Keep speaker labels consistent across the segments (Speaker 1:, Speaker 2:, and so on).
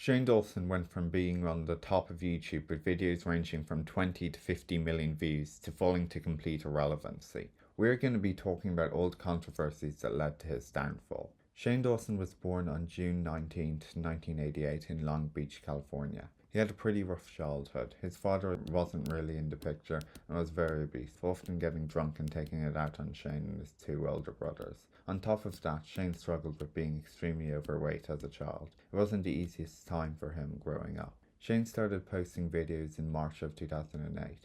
Speaker 1: Shane Dawson went from being on the top of YouTube with videos ranging from 20 to 50 million views to falling to complete irrelevancy. We're going to be talking about all the controversies that led to his downfall. Shane Dawson was born on June 19, 1988 in Long Beach, California. He had a pretty rough childhood. His father wasn't really in the picture and was very abusive, often getting drunk and taking it out on Shane and his two older brothers. On top of that, Shane struggled with being extremely overweight as a child. It wasn't the easiest time for him growing up. Shane started posting videos in March of 2008.
Speaker 2: In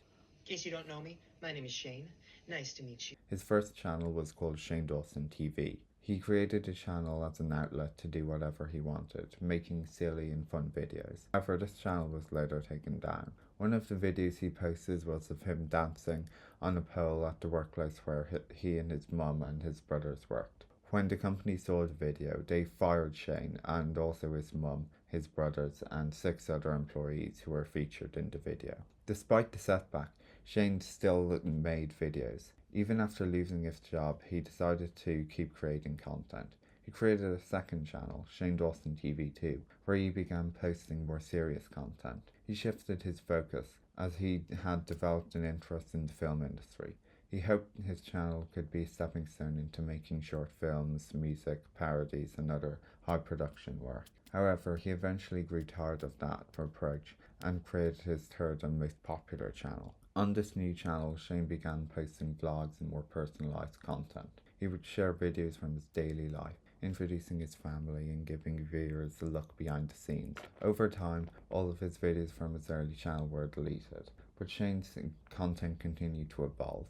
Speaker 2: case you don't know me, my name is Shane. Nice to meet you.
Speaker 1: His first channel was called Shane Dawson TV. He created the channel as an outlet to do whatever he wanted, making silly and fun videos. However, this channel was later taken down. One of the videos he posted was of him dancing on a pole at the workplace where he and his mum and his brothers worked. When the company saw the video, they fired Shane and also his mum, his brothers, and 6 other employees who were featured in the video. Despite the setback, Shane still made videos. Even after losing his job, he decided to keep creating content. He created a second channel, Shane Dawson TV 2, where he began posting more serious content. He shifted his focus as he had developed an interest in the film industry. He hoped his channel could be a stepping stone into making short films, music, parodies, and other high production work. However, he eventually grew tired of that approach and created his third and most popular channel. On this new channel, Shane began posting vlogs and more personalized content. He would share videos from his daily life, introducing his family and giving viewers a look behind the scenes. Over time, all of his videos from his early channel were deleted, but Shane's content continued to evolve.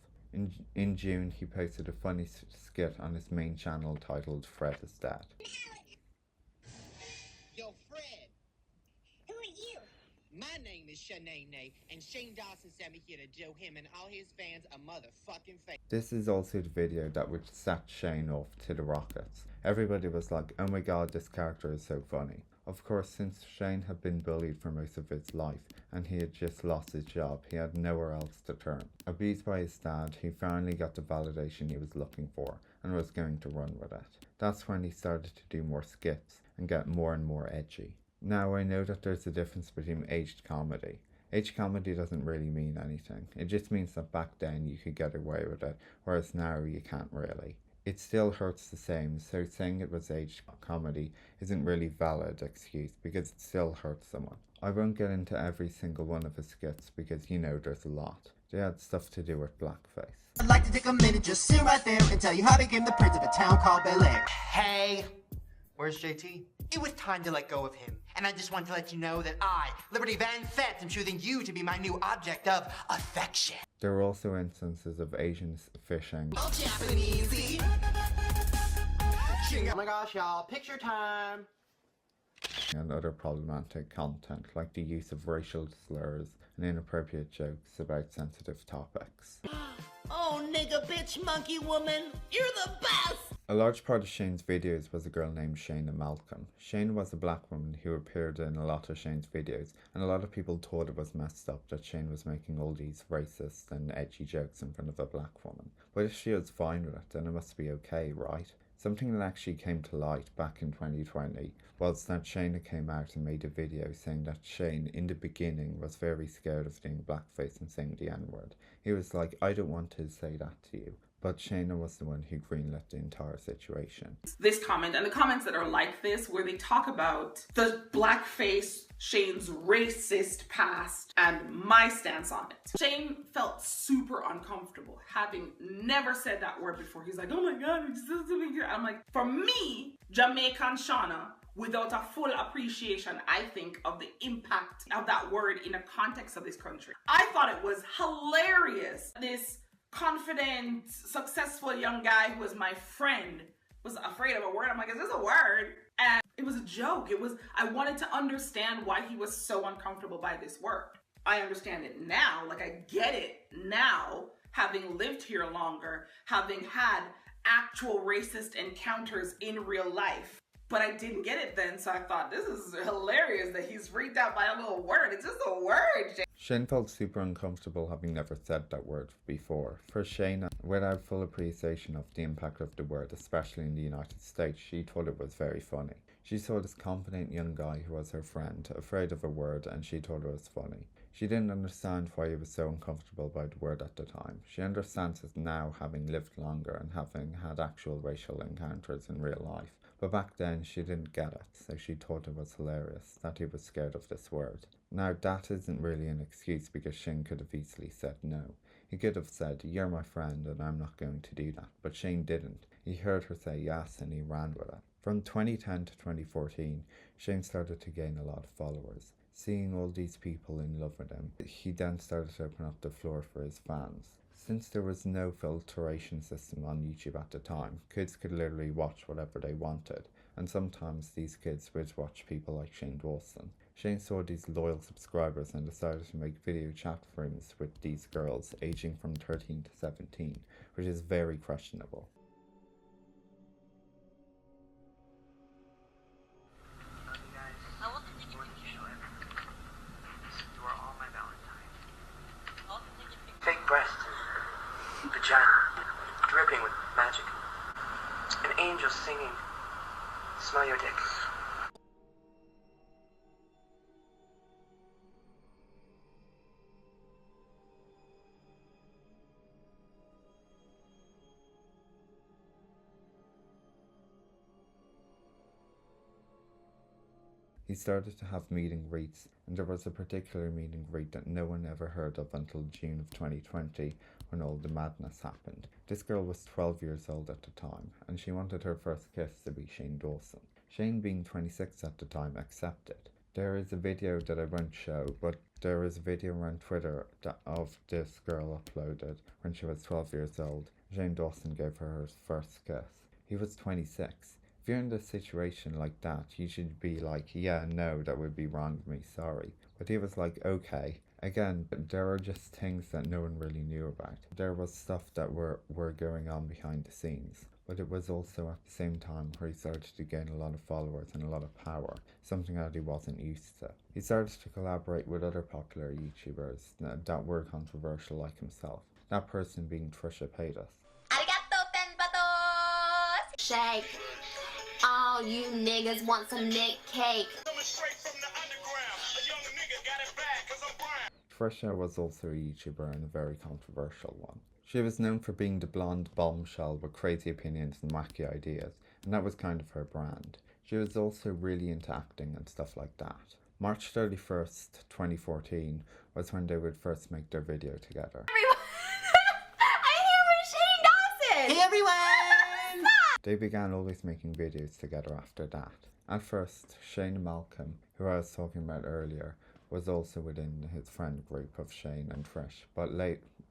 Speaker 1: In June, he posted a funny skit on his main channel titled Fred is Dead.
Speaker 2: Yo, Fred.
Speaker 3: Who are you?
Speaker 2: My name is Shanae, and Shane Dawson sent me here to do him and all his fans a motherfucking face.
Speaker 1: This is also the video that would set Shane off to the rockets. Everybody was like, oh my god, this character is so funny. Of course, since Shane had been bullied for most of his life and he had just lost his job, he had nowhere else to turn. Abused by his dad, he finally got the validation he was looking for and was going to run with it. That's when he started to do more skits and get more and more edgy. Now, I know that there's a difference between aged comedy. Aged comedy doesn't really mean anything. It just means that back then you could get away with it, whereas now you can't really. It still hurts the same, so saying it was aged comedy isn't really valid excuse because it still hurts someone. I won't get into every single one of his skits because you know there's a lot. They had stuff to do with blackface.
Speaker 4: I'd like to take a minute, just sit right there and tell you how I became the prince of a town called Bel Air.
Speaker 5: Hey, where's JT? It was time to let go of him. And I just want to let you know that I, Liberty Van Fett, am choosing you to be my new object of affection.
Speaker 1: There were also instances of Asians fishing.
Speaker 5: Oh, Japanese. Oh my gosh, y'all, picture time.
Speaker 1: And other problematic content like the use of racial slurs and inappropriate jokes about sensitive topics.
Speaker 3: Oh, nigga, bitch, monkey woman, you're the best!
Speaker 1: A large part of Shane's videos was a girl named Shana Malcolm. Shane was a black woman who appeared in a lot of Shane's videos, and a lot of people thought it was messed up that Shane was making all these racist and edgy jokes in front of a black woman. But if she was fine with it, then it must be okay, right? Something that actually came to light back in 2020 was that Shana came out and made a video saying that Shane, in the beginning, was very scared of doing blackface and saying the N-word. He was like, I don't want to say that to you. But Shana was the one who greenlit the entire situation.
Speaker 6: This comment and the comments that are like this, where they talk about the blackface, Shane's racist past, and my stance on it. Shane felt super uncomfortable, having never said that word before. He's like, oh my God, it just doesn't make it. I'm like, for me, Jamaican Shauna, without a full appreciation, I think, of the impact of that word in a context of this country. I thought it was hilarious. This confident, successful young guy who was my friend was afraid of a word. I'm like, is this a word? And it was a joke. I wanted to understand why he was so uncomfortable by this word. I understand it now. Like, I get it now, having lived here longer, having had actual racist encounters in real life. But I didn't get it then, so I thought, this is hilarious that he's freaked out by a little word. It's just a word.
Speaker 1: Shane felt super uncomfortable having never said that word before. For Shane, without full appreciation of the impact of the word, especially in the United States, she thought it was very funny. She saw this confident young guy who was her friend, afraid of a word, and she thought it was funny. She didn't understand why he was so uncomfortable by the word at the time. She understands it now, having lived longer and having had actual racial encounters in real life. But back then she didn't get it, so she thought it was hilarious that he was scared of this word. Now that isn't really an excuse, because Shane could have easily said no. He could have said, "You're my friend and I'm not going to do that," but Shane didn't. He heard her say yes and he ran with it. From 2010 to 2014, Shane started to gain a lot of followers. Seeing all these people in love with him, he then started to open up the floor for his fans. Since there was no filtration system on YouTube at the time, kids could literally watch whatever they wanted, and sometimes these kids would watch people like Shane Dawson. Shane saw these loyal subscribers and decided to make video chat rooms with these girls aging from 13 to 17, which is very questionable.
Speaker 7: Fake breast, vagina, dripping with magic. An angel singing, smell your dick.
Speaker 1: He started to have meet and greets, and there was a particular meet and greet that no one ever heard of until June of 2020, when all the madness happened. This girl was 12 years old at the time, and she wanted her first kiss to be Shane Dawson. Shane, being 26 at the time, accepted. There is a video that I won't show, but there is a video around Twitter of this girl uploaded when she was 12 years old. Shane Dawson gave her her first kiss. He was 26. If you're in a situation like that, you should be like, yeah, no, that would be wrong of me, sorry. But he was like, okay. Again, there are just things that no one really knew about. There was stuff that were going on behind the scenes. But it was also at the same time where he started to gain a lot of followers and a lot of power, something that he wasn't used to. He started to collaborate with other popular YouTubers that were controversial like himself. That person being Trisha Paytas.
Speaker 8: Arigato, tenpatos! Shake. All you niggas want some Nick cake.
Speaker 9: Coming straight from the underground. A young nigga got it bad 'cause I'm brown.
Speaker 1: Trisha was also a YouTuber, and a very controversial one. She was known for being the blonde bombshell with crazy opinions and wacky ideas, and that was kind of her brand. She was also really into acting and stuff like that. March 31st, 2014 was when they would first make their video together.
Speaker 8: Everyone! I'm here with Shane Dawson!
Speaker 5: Hey everyone!
Speaker 1: They began always making videos together after that. At first, Shane and Malcolm, who I was talking about earlier, was also within his friend group of Shane and Trish, but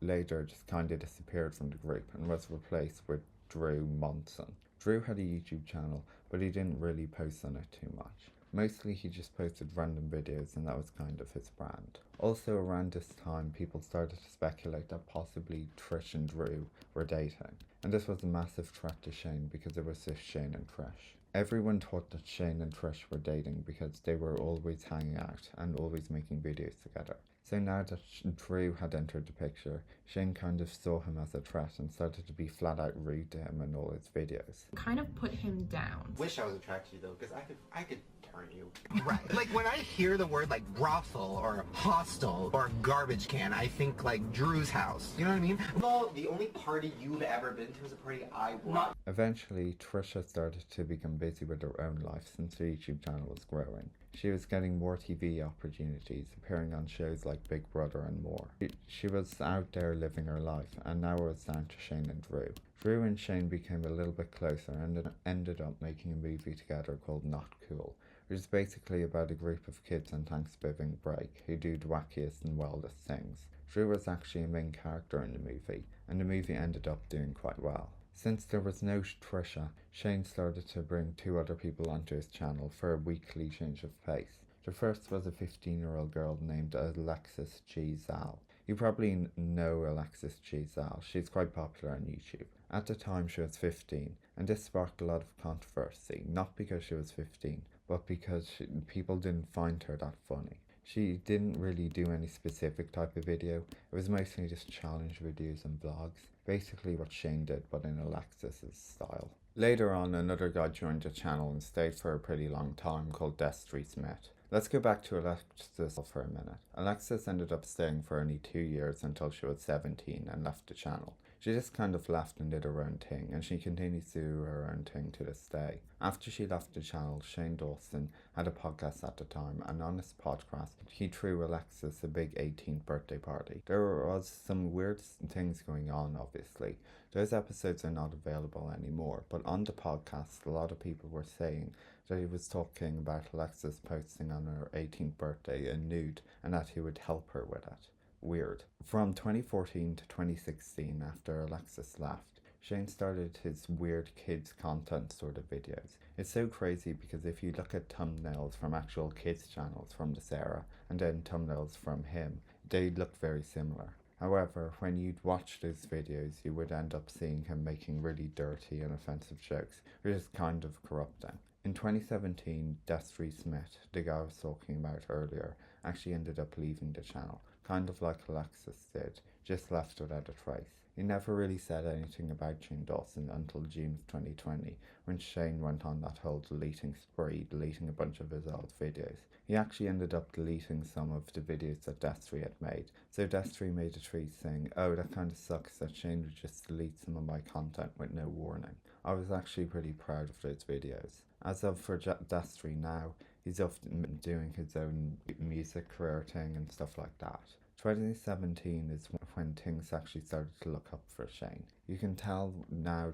Speaker 1: later just kind of disappeared from the group and was replaced with Drew Monson. Drew had a YouTube channel, but he didn't really post on it too much. Mostly he just posted random videos, and that was kind of his brand. Also around this time, people started to speculate that possibly Trish and Drew were dating. And this was a massive threat to Shane, because it was just Shane and Trish. Everyone thought that Shane and Trish were dating because they were always hanging out and always making videos together. So now that Drew had entered the picture, Shane kind of saw him as a threat and started to be flat out rude to him in all his videos.
Speaker 10: Kind of put him down.
Speaker 11: Wish I was attracted to you though, because I could turn you.
Speaker 12: Right. Like when I hear the word like brothel or hostel or garbage can, I think like Drew's house. You know what I mean?
Speaker 11: No, the only party you've ever been to is a party I went.
Speaker 1: Eventually, Trisha started to become busy with her own life since her YouTube channel was growing. She was getting more TV opportunities, appearing on shows like Big Brother and more. She was out there living her life, and now it was down to Shane and Drew. Drew and Shane became a little bit closer and ended up making a movie together called Not Cool, which is basically about a group of kids on Thanksgiving break who do the wackiest and wildest things. Drew was actually a main character in the movie, and the movie ended up doing quite well. Since there was no Trisha, Shane started to bring two other people onto his channel for a weekly change of pace. The first was a 15-year-old girl named Alexis G. Zal. You probably know Alexis G. Zal. She's quite popular on YouTube. At the time she was 15, and this sparked a lot of controversy, not because she was 15, but because people didn't find her that funny. She didn't really do any specific type of video. It was mostly just challenge videos and vlogs. basically what Shane did but in Alexis's style. Later on, another guy joined the channel and stayed for a pretty long time called Destry Smith. Let's go back to Alexis for a minute. Alexis ended up staying for only 2 years until she was 17 and left the channel. She just kind of left and did her own thing, and she continues to do her own thing to this day. After she left the channel, Shane Dawson had a podcast at the time, and on his podcast, he threw Alexis a big 18th birthday party. There was some weird things going on, obviously. Those episodes are not available anymore, but on the podcast, a lot of people were saying that he was talking about Alexis posting on her 18th birthday a nude, and that he would help her with it. Weird. From 2014 to 2016, after Alexis left, Shane started his weird kids content sort of videos. It's so crazy because if you look at thumbnails from actual kids channels from this era and then thumbnails from him, they look very similar. However, when you'd watch those videos, you would end up seeing him making really dirty and offensive jokes, which is kind of corrupting. In 2017, Destry Smith, the guy I was talking about earlier, actually ended up leaving the channel, kind of like Alexis did, just left without a trace. He never really said anything about Shane Dawson until June of 2020, when Shane went on that whole deleting spree, deleting a bunch of his old videos. He actually ended up deleting some of the videos that Destry had made, so Destry made a tweet saying, "Oh, that kind of sucks that Shane would just delete some of my content with no warning." I was actually pretty proud of those videos. As of for Destry now, he's often doing his own music career thing and stuff like that. 2017 is when things actually started to look up for Shane. You can tell now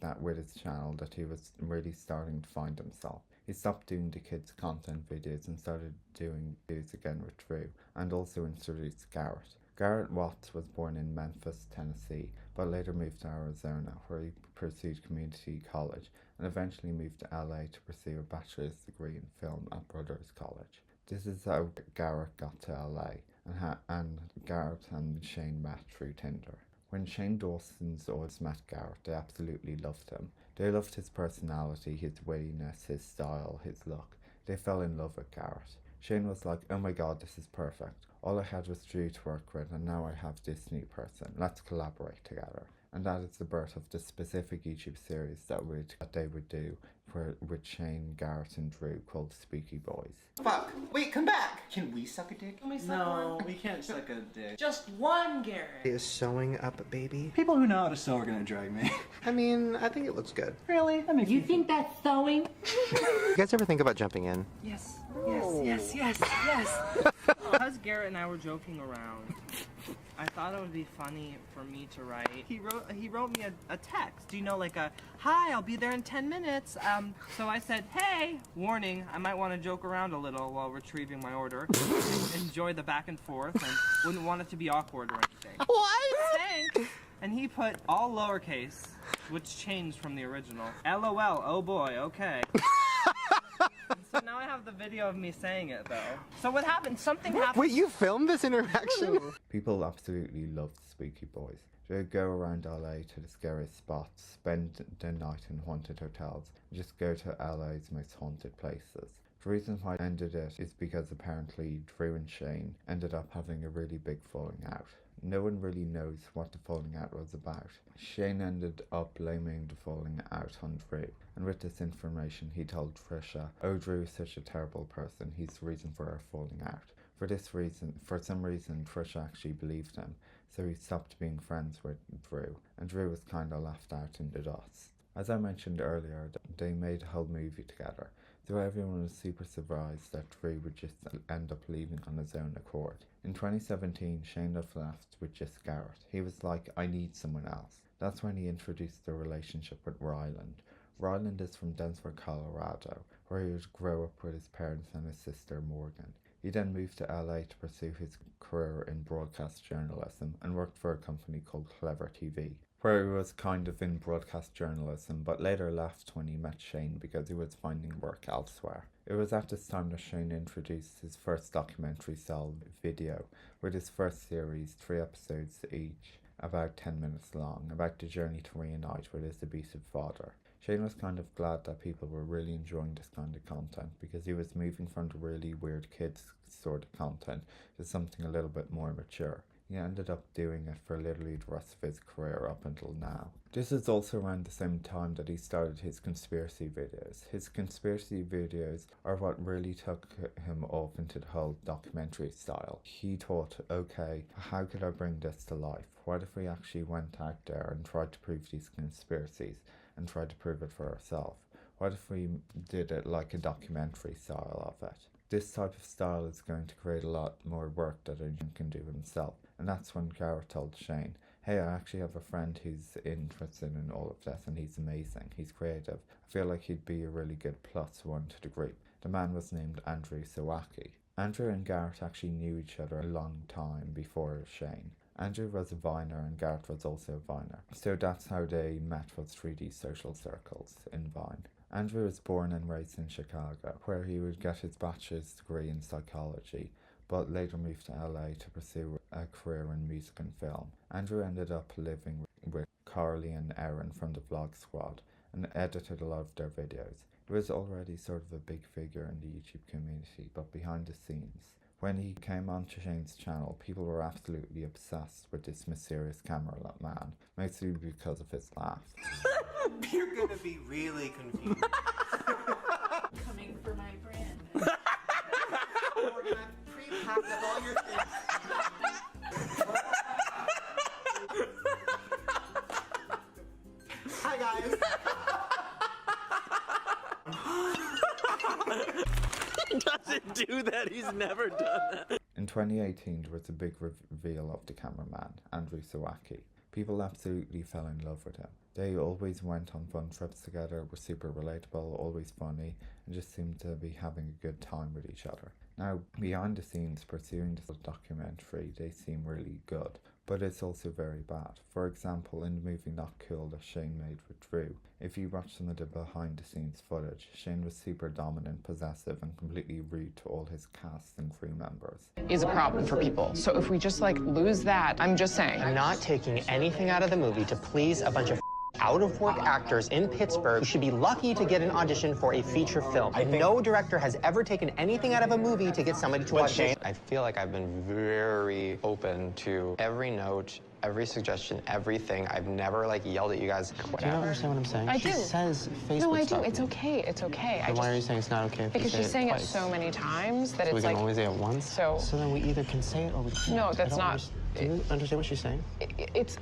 Speaker 1: that with his channel that he was really starting to find himself. He stopped doing the kids content videos and started doing videos again with Drew, and also introduced Garrett. Garrett Watts was born in Memphis, Tennessee, but later moved to Arizona, where he pursued community college, and eventually moved to LA to pursue a bachelor's degree in film at Brothers College. This is how Garrett got to LA, and Garrett and Shane met through Tinder. When Shane Dawson's audience met Garrett, they absolutely loved him. They loved his personality, his wittiness, his style, his look. They fell in love with Garrett. Shane was like, "Oh my god, this is perfect. All I had was Drew to work with, and now I have this new person. Let's collaborate together." And that is the birth of the specific YouTube series that they would do with Shane, Garrett, and Drew, called Spooky Boys.
Speaker 11: Fuck. Wait, come back. Can we suck a dick?
Speaker 13: Can we suck one?
Speaker 11: We can't suck a dick.
Speaker 13: Just one, Garrett.
Speaker 4: Is sewing up, baby?
Speaker 14: People who know how to sew are gonna drag me.
Speaker 4: I mean, I think it looks good.
Speaker 14: Really? That makes
Speaker 8: You think that's sewing?
Speaker 4: You guys ever think about jumping in?
Speaker 13: Yes. Yes. Because Garrett and I were joking around, I thought it would be funny for me to write. He wrote me a text, you know, like a, "Hi, I'll be there in 10 minutes. So I said, "Hey, warning, I might want to joke around a little while retrieving my order. Enjoy the back and forth and wouldn't want it to be awkward or anything."
Speaker 4: What?
Speaker 13: Thanks. And he put all lowercase, which changed from the original. LOL, oh boy, okay. So now I have the video of me saying it, though. So what happened? Something happened.
Speaker 4: Wait, you filmed this interaction?
Speaker 1: People absolutely loved Spooky Boys. They would go around LA to the scariest spots, spend the night in haunted hotels, and just go to LA's most haunted places. The reason why I ended it is because apparently Drew and Shane ended up having a really big falling out. No one really knows what the falling out was about. Shane ended up blaming the falling out on Drew, and with this information he told Trisha, "Oh, Drew is such a terrible person, he's the reason for our falling out." For some reason, Trisha actually believed him, so he stopped being friends with Drew, and Drew was kinda left out in the dust. As I mentioned earlier, they made a whole movie together, so everyone was super surprised that Drew would just end up leaving on his own accord. In 2017, Shane left with just Garrett. He was like, "I need someone else." That's when he introduced the relationship with Ryland. Ryland is from Denver, Colorado, where he would grow up with his parents and his sister Morgan. He then moved to LA to pursue his career in broadcast journalism and worked for a company called Clever TV, where he was kind of in broadcast journalism, but later left when he met Shane because he was finding work elsewhere. It was at this time that Shane introduced his first documentary style video, with his first series, 3 episodes each, about 10 minutes long, about the journey to reunite with his abusive father. Shane was kind of glad that people were really enjoying this kind of content, because he was moving from the really weird kids sort of content to something a little bit more mature. He ended up doing it for literally the rest of his career up until now. This is also around the same time that he started his conspiracy videos. His conspiracy videos are what really took him off into the whole documentary style. He thought, okay, how could I bring this to life? What if we actually went out there and tried to prove these conspiracies and tried to prove it for ourselves? What if we did it like a documentary style of it? This type of style is going to create a lot more work that a can do himself. And that's when Garrett told Shane, hey, I actually have a friend who's interested in all of this and he's amazing, he's creative. I feel like he'd be a really good +1 to the group. The man was named Andrew Sawaki. Andrew and Garrett actually knew each other a long time before Shane. Andrew was a Viner and Garrett was also a Viner. So that's how they met, was 3D social circles in Vine. Andrew was born and raised in Chicago, where he would get his bachelor's degree in psychology, but later moved to LA to pursue a career in music and film. Andrew ended up living with Carly and Erin from the Vlog Squad and edited a lot of their videos. He was already sort of a big figure in the YouTube community, but behind the scenes. When he came onto Shane's channel, people were absolutely obsessed with this mysterious camera man, mostly because of his laugh.
Speaker 11: You're gonna be really confused.
Speaker 10: Coming for my brand.
Speaker 11: We're gonna pre-pack up all your things. Hi guys.
Speaker 15: He doesn't do that. He's never done that.
Speaker 1: In 2018, there was a big reveal of the cameraman, Andrew Sawaki. People absolutely fell in love with him. They always went on fun trips together, were super relatable, always funny, and just seemed to be having a good time with each other. Now, behind the scenes, pursuing this documentary, they seem really good, but it's also very bad. For example, in the movie Not Cool that Shane made with Drew, if you watch some of the behind the scenes footage, Shane was super dominant, possessive, and completely rude to all his cast and crew members.
Speaker 16: Is a problem for people. So if we just lose that, I'm just saying.
Speaker 17: I'm not taking anything out of the movie to please a bunch of out-of-work actors in Pittsburgh who should be lucky to get an audition for a feature film. No director has ever taken anything out of a movie to get somebody to audition.
Speaker 18: I feel like I've been very open to every note, every suggestion, everything. I've never yelled at you guys.
Speaker 17: Do you not understand what I'm saying?
Speaker 16: I
Speaker 17: she
Speaker 16: do.
Speaker 17: says Facebook
Speaker 16: No, I do.
Speaker 17: stuff.
Speaker 16: It's okay. It's okay.
Speaker 17: Then why are you saying it's not okay if
Speaker 16: because
Speaker 17: you say
Speaker 16: she's saying
Speaker 17: twice?
Speaker 16: it so many times that
Speaker 17: So
Speaker 16: it's
Speaker 17: we can only say it once?
Speaker 16: So
Speaker 17: then we either can say it or we can't.
Speaker 16: No, that's not.
Speaker 17: Do you understand what she's saying?
Speaker 16: It's.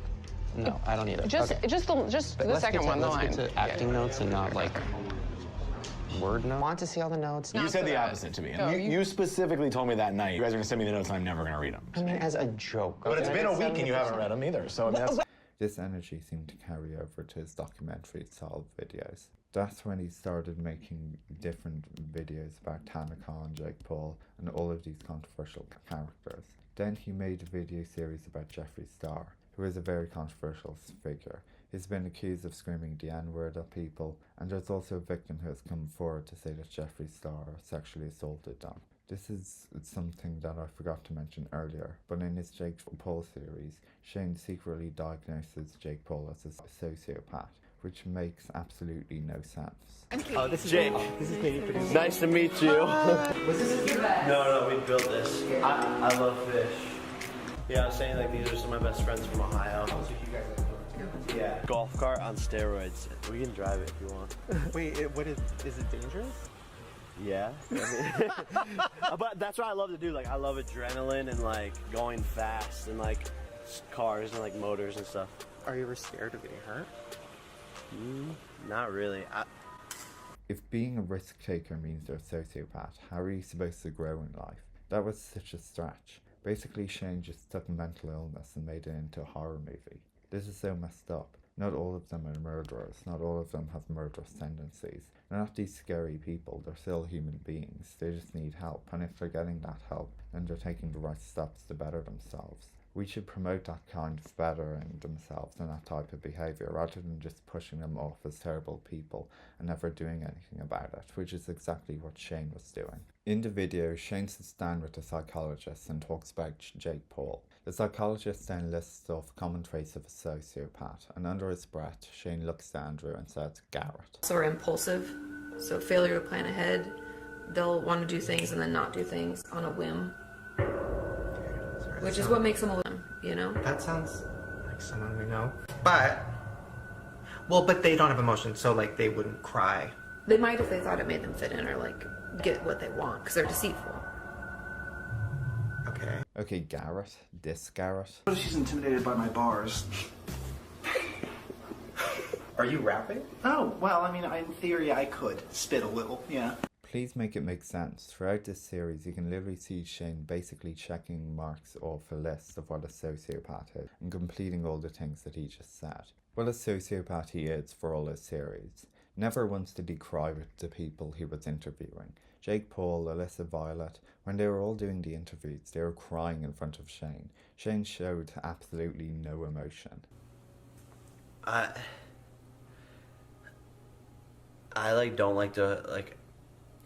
Speaker 17: No, I don't either.
Speaker 16: Just the second one, the line.
Speaker 17: Let's get to acting notes and not word notes.
Speaker 18: Want to see all the notes?
Speaker 19: You said the opposite to me. You specifically told me that night, you guys are gonna send me the notes and I'm never gonna read them.
Speaker 17: I mean, as a joke.
Speaker 19: But it's been a week and you haven't read them either, so that's...
Speaker 1: This energy seemed to carry over to his documentary style videos. That's when he started making different videos about Tanaka and Jake Paul and all of these controversial characters. Then he made a video series about Jeffree Star, who is a very controversial figure. He's been accused of screaming the N-word at people, and there's also a victim who has come forward to say that Jeffree Star sexually assaulted them. This is something that I forgot to mention earlier, but in his Jake Paul series, Shane secretly diagnoses Jake Paul as a sociopath, which makes absolutely no sense.
Speaker 15: Oh, this is Jake. This is Katie. Nice to meet you.
Speaker 11: Was this a
Speaker 15: No, we built this. I love fish. Yeah, I was saying these are some of my best friends from Ohio. Yeah. Golf cart on steroids. We can drive it if you want.
Speaker 11: Wait, is it dangerous?
Speaker 15: Yeah. But that's what I love to do. I love adrenaline and going fast and cars and motors and stuff.
Speaker 11: Are you ever scared of getting hurt?
Speaker 15: Not really.
Speaker 1: If being a risk taker means you're a sociopath, how are you supposed to grow in life? That was such a stretch. Basically, Shane just took mental illness and made it into a horror movie. This is so messed up. Not all of them are murderers. Not all of them have murderous tendencies. They're not these scary people. They're still human beings. They just need help. And if they're getting that help, then they're taking the right steps to better themselves. We should promote that kind of bettering themselves and that type of behaviour rather than just pushing them off as terrible people and never doing anything about it, which is exactly what Shane was doing. In the video, Shane sits down with a psychologist and talks about Jake Paul. The psychologist then lists off common traits of a sociopath, and under his breath, Shane looks to Andrew and says, Garrett.
Speaker 20: So are impulsive, so failure to plan ahead. They'll want to do things and then not do things on a whim.
Speaker 12: Gareth.
Speaker 20: Which is what makes them a little, you know?
Speaker 12: That sounds like someone we know. But they don't have emotions, so like they wouldn't cry.
Speaker 20: They might if they thought it made them fit in or like get what they want, because they're deceitful.
Speaker 12: Okay.
Speaker 1: Okay, Garrett. This Garrett.
Speaker 14: What if she's intimidated by my bars?
Speaker 12: Are you rapping?
Speaker 14: Oh, well, I mean, in theory, I could spit a little, yeah.
Speaker 1: Please make it make sense. Throughout this series, you can literally see Shane basically checking marks off a list of what a sociopath is and completing all the things that he just said. What a sociopath he is for all his series. Never once did he cry with the people he was interviewing. Jake Paul, Alyssa Violet, when they were all doing the interviews, they were crying in front of Shane. Shane showed absolutely no emotion.
Speaker 15: I like don't like to like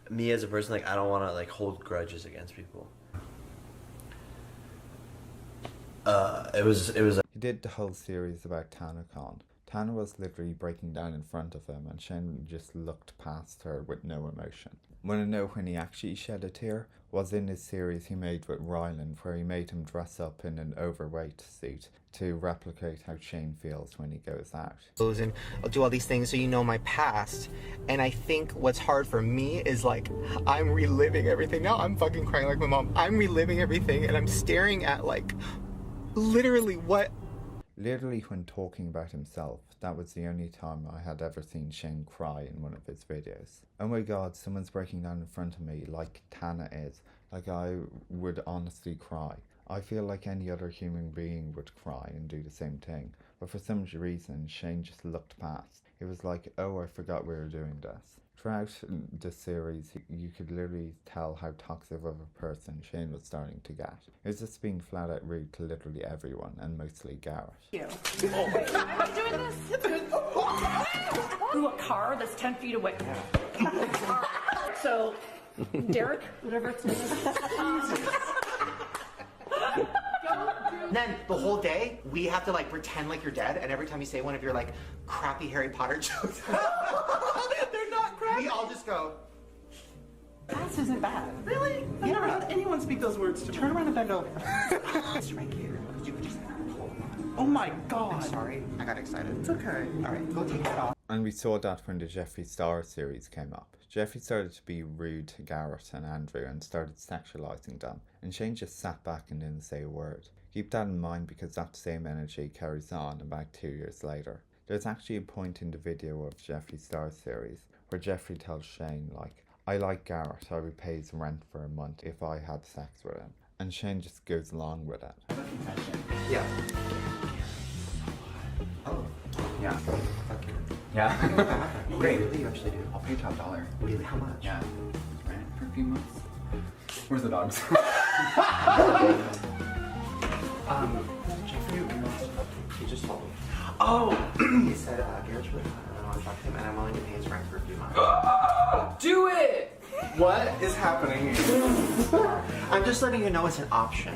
Speaker 15: me as a person, like I don't want to like hold grudges against people. It was
Speaker 1: He did the whole series about TanaCon. Tana was literally breaking down in front of him and Shane just looked past her with no emotion. Want to know when he actually shed a tear? Was in his series he made with Ryland, where he made him dress up in an overweight suit to replicate how Shane feels when he goes out.
Speaker 12: And I'll do all these things so you know my past. And I think what's hard for me is like, I'm reliving everything. Now I'm fucking crying like my mom. I'm reliving everything and I'm staring at like, literally what?
Speaker 1: Literally when talking about himself, that was the only time I had ever seen Shane cry in one of his videos. Oh my god, someone's breaking down in front of me like Tana is. Like I would honestly cry. I feel like any other human being would cry and do the same thing. But for some reason, Shane just looked past. He was like, oh, I forgot we were doing this. Throughout the series, you could literally tell how toxic of a person Shane was starting to get. He was just being flat out rude to literally everyone, and mostly Garrett.
Speaker 10: I'm doing this. Through a car that's 10 feet away. So, Derek, whatever its name is.
Speaker 12: And then the whole day, we have to like pretend like you're dead, and every time you say one of your like crappy Harry Potter jokes, they're not crappy. We all just go.
Speaker 14: This isn't bad. Really? I've never had anyone speak those words to me. Turn around and bend over.
Speaker 12: It's right here. You could just hold on.
Speaker 14: Oh my god.
Speaker 12: I'm sorry, I got excited.
Speaker 14: It's okay.
Speaker 12: All right, go take that off.
Speaker 1: And we saw that when the Jeffree Star series came up. Jeffree started to be rude to Garrett and Andrew and started sexualizing them. And Shane just sat back and didn't say a word. Keep that in mind because that same energy carries on about 2 years later. There's actually a point in the video of Jeffree Star's series where Jeffree tells Shane, like, I like Garrett, I would pay his rent for a month if I had sex with him. And Shane just goes along with it.
Speaker 12: Yeah.
Speaker 11: Oh. Yeah.
Speaker 12: Yeah.
Speaker 11: Great.
Speaker 12: Really, you actually do.
Speaker 11: I'll pay top dollar.
Speaker 12: Really? How much?
Speaker 11: Yeah. Right. For a few months. Where's the dogs?
Speaker 12: Jeffrey, he just told me. Oh! He said, Garrett's really hot and I want to talk to him and I'm willing to pay his rent for a few months.
Speaker 11: Do it! What is happening?
Speaker 12: I'm just letting you know it's an option.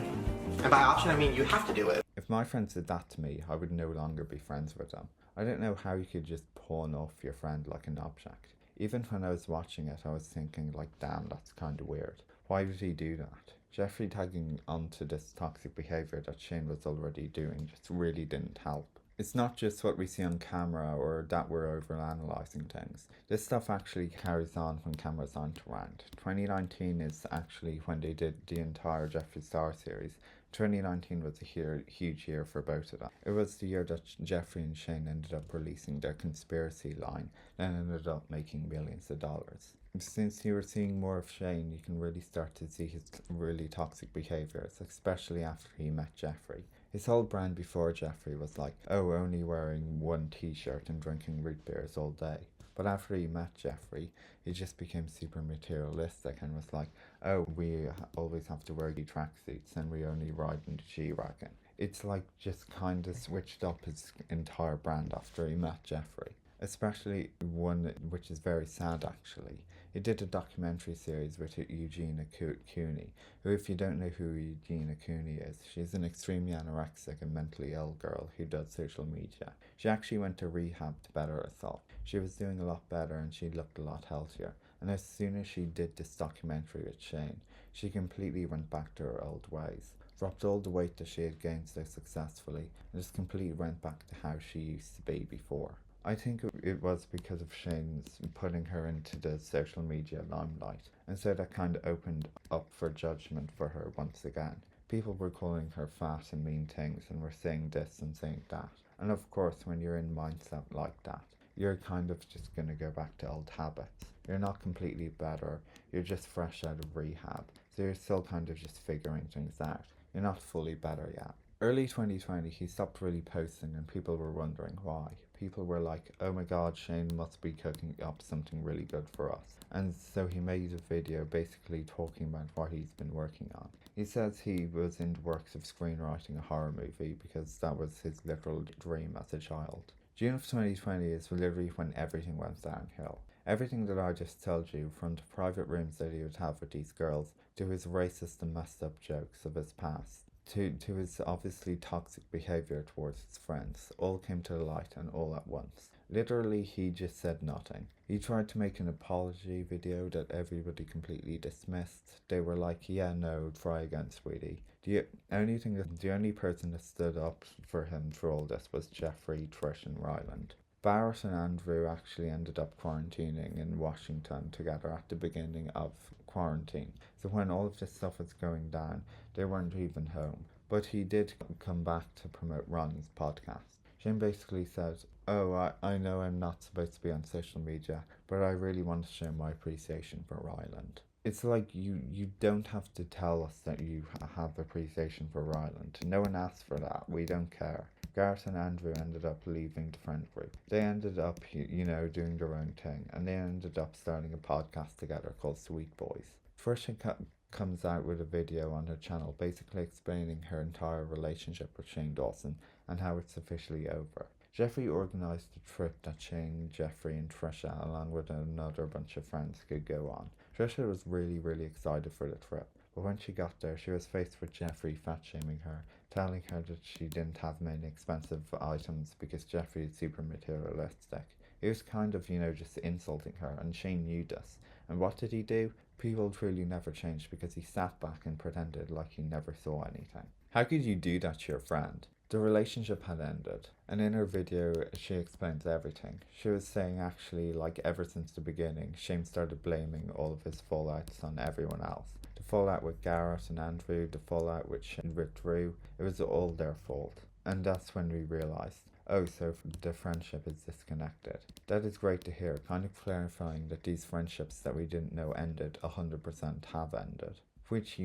Speaker 12: And by option, I mean you have to do it.
Speaker 1: If my friends did that to me, I would no longer be friends with them. I don't know how you could just pawn off your friend like an object. Even when I was watching it, I was thinking like, damn, that's kind of weird. Why did he do that? Jeffree tagging onto this toxic behaviour that Shane was already doing just really didn't help. It's not just what we see on camera or that we're overanalyzing things. This stuff actually carries on when cameras aren't around. 2019 is actually when they did the entire Jeffree Star series. 2019 was a huge year for both of them. It was the year that Jeffree and Shane ended up releasing their conspiracy line and ended up making millions of dollars. Since you were seeing more of Shane, you can really start to see his really toxic behaviours, especially after he met Jeffree. His whole brand before Jeffree was like, oh, only wearing one t-shirt and drinking root beers all day. But after he met Jeffree, he just became super materialistic and was like, oh, we always have to wear tracksuits and we only ride in the G-Wagon. It's like just kind of switched up his entire brand after he met Jeffree. Especially one which is very sad actually. He did a documentary series with Eugenia Cooney, who, if you don't know who Eugenia Cooney is, she's an extremely anorexic and mentally ill girl who does social media. She actually went to rehab to better herself. She was doing a lot better and she looked a lot healthier. And as soon as she did this documentary with Shane, she completely went back to her old ways. dropped all the weight that she had gained so successfully, and just completely went back to how she used to be before. I think it was because of Shane's putting her into the social media limelight, and so that kind of opened up for judgment for her once again. People were calling her fat and mean things, and were saying this and saying that. And of course, when you're in mindset like that, you're kind of just going to go back to old habits. You're not completely better, you're just fresh out of rehab, so you're still kind of just figuring things out. You're not fully better yet. Early 2020, he stopped really posting, and people were wondering why. People were like, oh my god, Shane must be cooking up something really good for us. And so he made a video basically talking about what he's been working on. He says he was in the works of screenwriting a horror movie because that was his literal dream as a child. June of 2020 is literally when everything went downhill. Everything that I just told you, from the private rooms that he would have with these girls, to his racist and messed up jokes of his past, to his obviously toxic behaviour towards his friends, all came to the light and all at once. Literally, he just said nothing. He tried to make an apology video that everybody completely dismissed. They were like, yeah, no, try again, sweetie. The only person that stood up for him through all this was Jeffrey, Trish and Ryland. Barrett and Andrew actually ended up quarantining in Washington together at the beginning of quarantine. So when all of this stuff was going down, they weren't even home. But he did come back to promote Ron's podcast. Shane basically said, oh, I know I'm not supposed to be on social media, but I really want to show my appreciation for Ryland. It's like you don't have to tell us that you have appreciation for Ryland. No one asked for that. We don't care. Garrett and Andrew ended up leaving the friend group. They ended up, doing their own thing, and they ended up starting a podcast together called Sweet Boys. Trish comes out with a video on her channel basically explaining her entire relationship with Shane Dawson and how it's officially over. Jeffrey organised a trip that Shane, Jeffrey and Trisha, along with another bunch of friends, could go on. Trisha was really, really excited for the trip, but when she got there, she was faced with Jeffrey fat-shaming her, telling her that she didn't have many expensive items because Jeffrey is super materialistic. He was kind of, just insulting her, and Shane knew this. And what did he do? People truly never changed because he sat back and pretended like he never saw anything. How could you do that to your friend? The relationship had ended, and in her video she explains everything. She was saying actually, like, ever since the beginning, Shane started blaming all of his fallouts on everyone else. The fallout with Garrett and Andrew, the fallout with Shane with Drew, it was all their fault. And that's when we realised, oh, so the friendship is disconnected. That is great to hear, kind of clarifying that these friendships that we didn't know ended 100% have ended. Which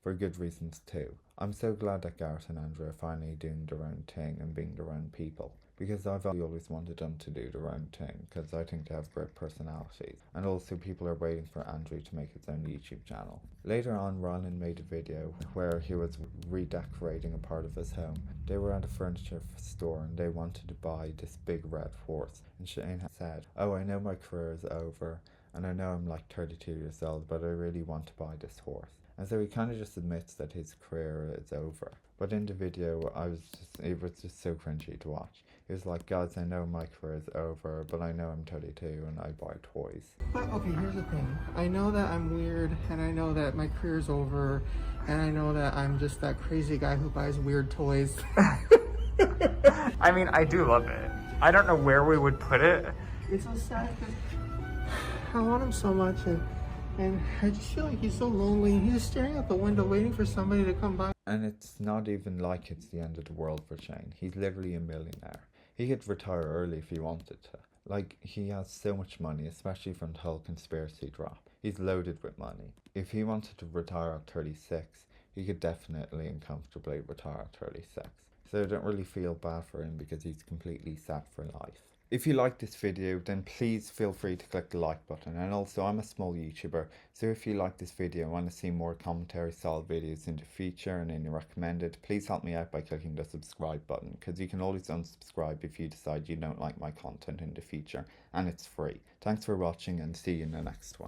Speaker 1: for good reasons too. I'm so glad that Garrett and Andrew are finally doing their own thing and being their own people, because I've always wanted them to do their own thing, because I think they have great personalities, and also people are waiting for Andrew to make his own YouTube channel. Later on, Ryland made a video where he was redecorating a part of his home. They were at a furniture store and they wanted to buy this big red horse, and Shane said, oh, I know my career is over, and I know I'm like 32 years old, but I really want to buy this horse. And so he kind of just admits that his career is over. But in the video, it was just so cringy to watch. He was like, guys, I know my career is over, but I know I'm 32 and I buy toys.
Speaker 12: But okay, here's the thing. I know that I'm weird, and I know that my career's over, and I know that I'm just that crazy guy who buys weird toys.
Speaker 21: I mean, I do love it. I don't know where we would put it.
Speaker 12: It's so sad because I want him so much, and I just feel like he's so lonely. He's just staring out the window waiting for somebody to come by.
Speaker 1: And it's not even like it's the end of the world for Shane. He's literally a millionaire. He could retire early if he wanted to. Like, he has so much money, especially from the whole conspiracy drop. He's loaded with money. If he wanted to retire at 36, he could definitely and comfortably retire at 36. So I don't really feel bad for him because he's completely set for life. If you like this video, then please feel free to click the like button. And also, I'm a small YouTuber, so if you like this video and want to see more commentary style videos in the future and any recommended, please help me out by clicking the subscribe button, because you can always unsubscribe if you decide you don't like my content in the future, and it's free. Thanks for watching and see you in the next one.